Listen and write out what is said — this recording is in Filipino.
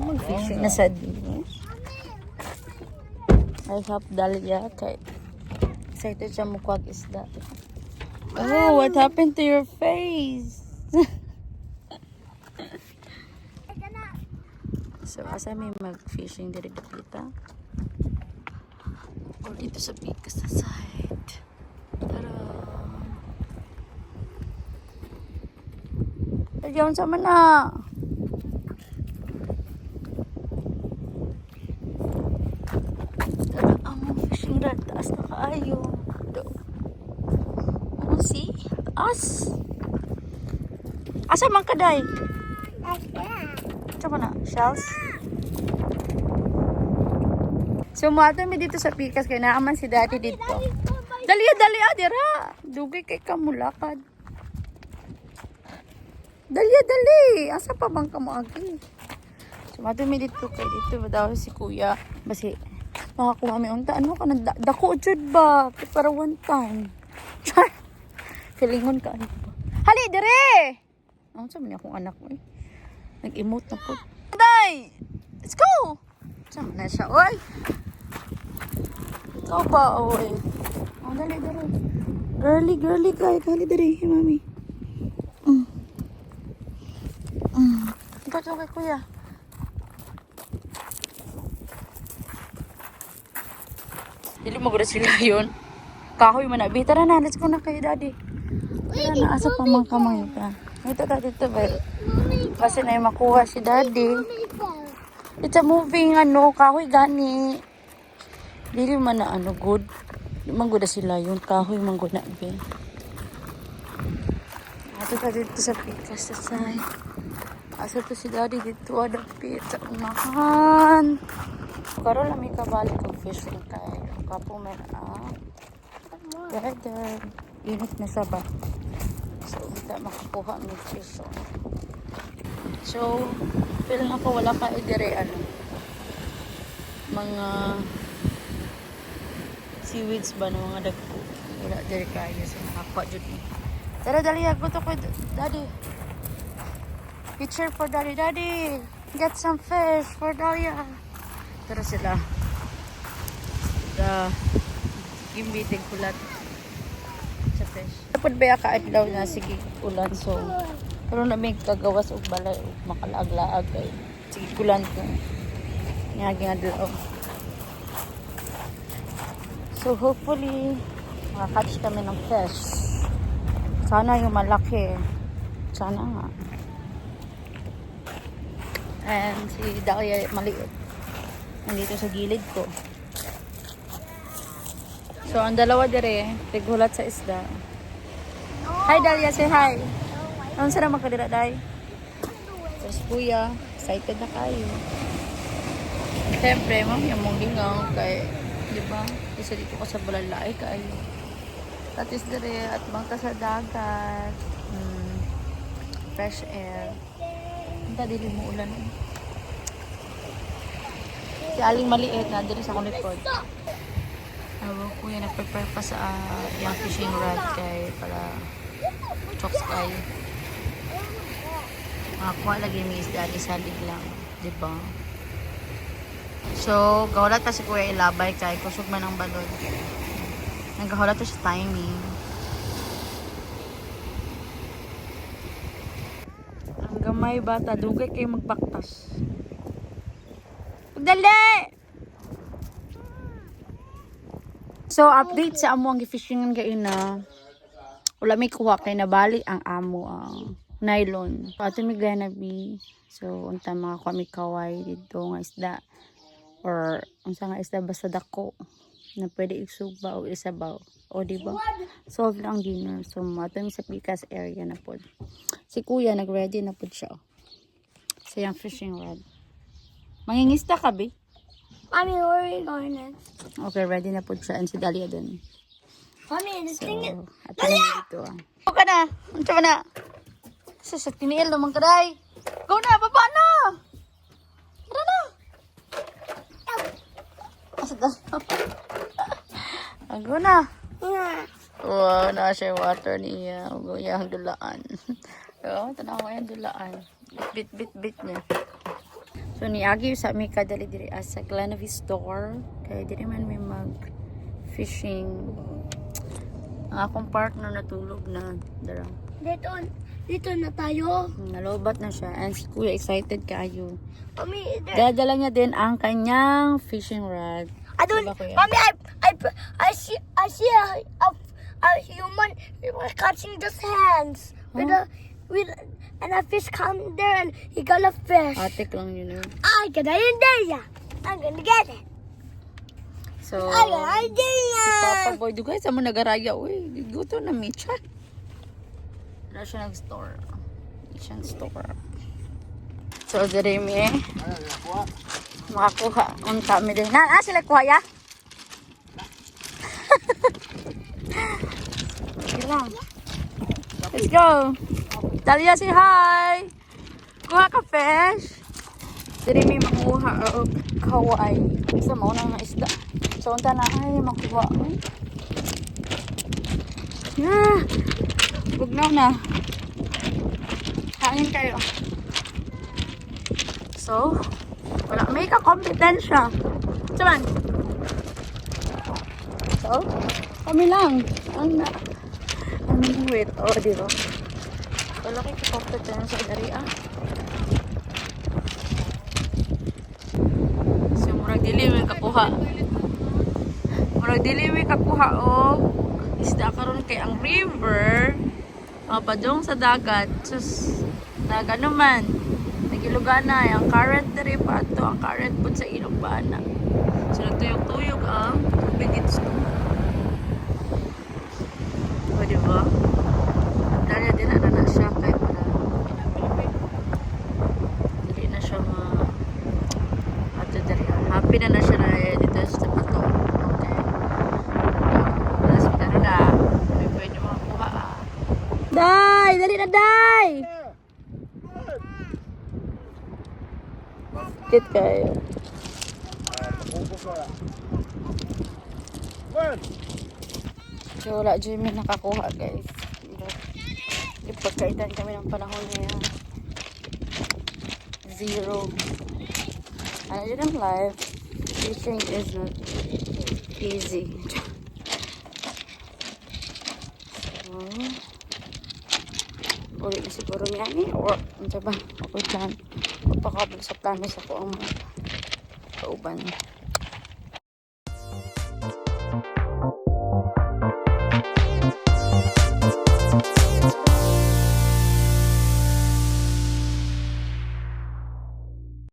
Mag-fishing na sa dish. I hope Dalia kay excited siya mukwag isda. Oh, what happened to your face? So, asa may mag-fishing dito dito? O dito sa pikas sa side. Tara! Nagyawan sama na! Tara, ang fishing rod. Taas na kaayo. Oh, see? Taas! Asa man kaday? Ito na, shells. So, mato mi dito sa pikas kaya naaman si daddy dito. Dali, dira. Dugay kay kamulakad. Dali. Asa pa bang kamo agi? So, mato mi dito kay dito daw si kuya. Basi, makakuha mi unta. Ano ka na? Dako, jud ba? Para one time. Kalingon ka. Hali, dire! Ano sa mga akong anak mo eh. Nag-emote na po. Day! Let's go! Saan na siya, oy? Ikaw ba, oy? Oh, dali. Girly, kay. Kali, dali, mami. Ikaw kay kuya. Dili mo gula sila yun. Kahoy man na. Tara na, let's go na kayo, daddy. Tara na, asa pa mang kamay ka. Ito, daddy, ito ba? Kasi na yung makuha si daddy. It's a moving, kahoy gani. Dili man na, good. Manggoda sila yung kahoy, manggoda, be. Ato ka dito sa pikas sa side. Asa to si daddy dito, ada pizza, unahan. Karoon lang may kabalik ang fishing kayo. Kapo may weather. Init na sa ba. So, kita makakuha ng fish. So, feel na ko wala pa idire mga seaweeds ba ng mga dagko. Wala dire kayo sa makakuha dyan. Tara, dali ako to ko, daddy. Picture for daddy. Daddy, get some fish for Dalia. Tara sila. Gimbiting kulat sa fish. Dapat ba ka-adlaw na sige ulan so. Pero na may kagawas og balay og makalaag-laag kay sige kulan ko. Ngaging adlaw. So hopefully makakatch kami ng fish. Sana yung malaki. Sana nga. And si Dalia maliit. Nandito sa gilid ko. So ang dalawa dire, tigulat sa isda. Hi Dalia, say hi. Ano sila makadira, day? Tapos kuya, excited na kayo. Siyempre, yung mong lingaw kay, di ba? Isa dito ka sa balalay kayo. Tatis dire at bangka sa dagat. Fresh air. Hindi dili mo ulan. Si Aling maliit na dire sa akong likod. Kuya nag-prepare pa sa yung fishing rod kay para chokes kayo. Makakuha lagi may isda di salig lang, di ba? So, gahulat pa si kuya ilabay kay kusog man ang balon. Nagahulat to sa timing. Ang gamay bata, dugay kayo magbaktas. Pagdali! So, update sa amo ang fishing kayo na wala may kuha kay nabali ang amo ang nylon. So, ato may ganabi. So, unta mga kuha may kaway dito nga isda. Or, unsa nga isda basta dako na pwede igsuba o isabaw. O, diba? Solve lang dinner. So, ato may sa pikas area na po. Si kuya, nag-ready na po siya. Sa yung fishing rod. Mangingista ka, be? Mommy, where are you going next? Okay, ready na po siya. And si Dalia dun. Mommy, this thing is... Ato na dito. Go ka na! Unsa ka na? Sa tiniil naman ka, day. Go na! Baba na! Tara na! Asa Dalia? Go na! Wow, na siya yung water niya. Yung dulaan. Oo, tanawa yung dulaan. Bit niya. So niagi sa mi kadali diri sa Glenavi store kay diri man may mag fishing. Ang akong partner natulog na dara. Dito na tayo. Nalobat na siya and si Kuya excited kaayo. Mommy, Dadala niya din ang kanyang fishing rod. I don't. Diba, Kuya? Mommy, I see a human catching just hands with and a fish come there and he got a fish. Atik lang yun. I got an idea. I'm gonna get it. So, I got an idea. Papa Boy, guys, amo nagaraya, uy. Guto na Micha. Wala siya nag-store. Asian store. So, diri mi makakuha. Unta mi din. Sila kuha ya? Sige lang. Let's go. Talia, say hi. Kuha ka fish. Diri mi makuha og kaway. Isa mo na nga isda. So, unta na ay makuha. Yeah. Bugnaw na. Kain kayo. So, wala may ka-kompetensya. Saman. So, kami lang. Ang buwit. O, di ba? Wala kayo ka-kompetensya dari So, murag dili may kakuha. Murag dili may kakuha o isda karon kay ang river padung sa dagat. Sus, dagat naman. Nagilugana ang current diri pa ato, ang current pud sa ilog bana. So nagtuyog-tuyog ang tubig dito. O diba? Dali din na siya kay para hindi na siya ato diri. Happy na siya na dito sa pato. Okay. Tapos ano na, may pwede makuha. Dai! Dali na, Dai! Kit kayo. So, wala dyan may nakakuha, guys. Ipagkaitan kami ng panahon ngayon. Zero. Ano dyan ang life? Fishing is not easy. So, ulit na siguro niya ni or ano ba? Okay lang. Magpakabog sa plano sa ko ang mga kauban.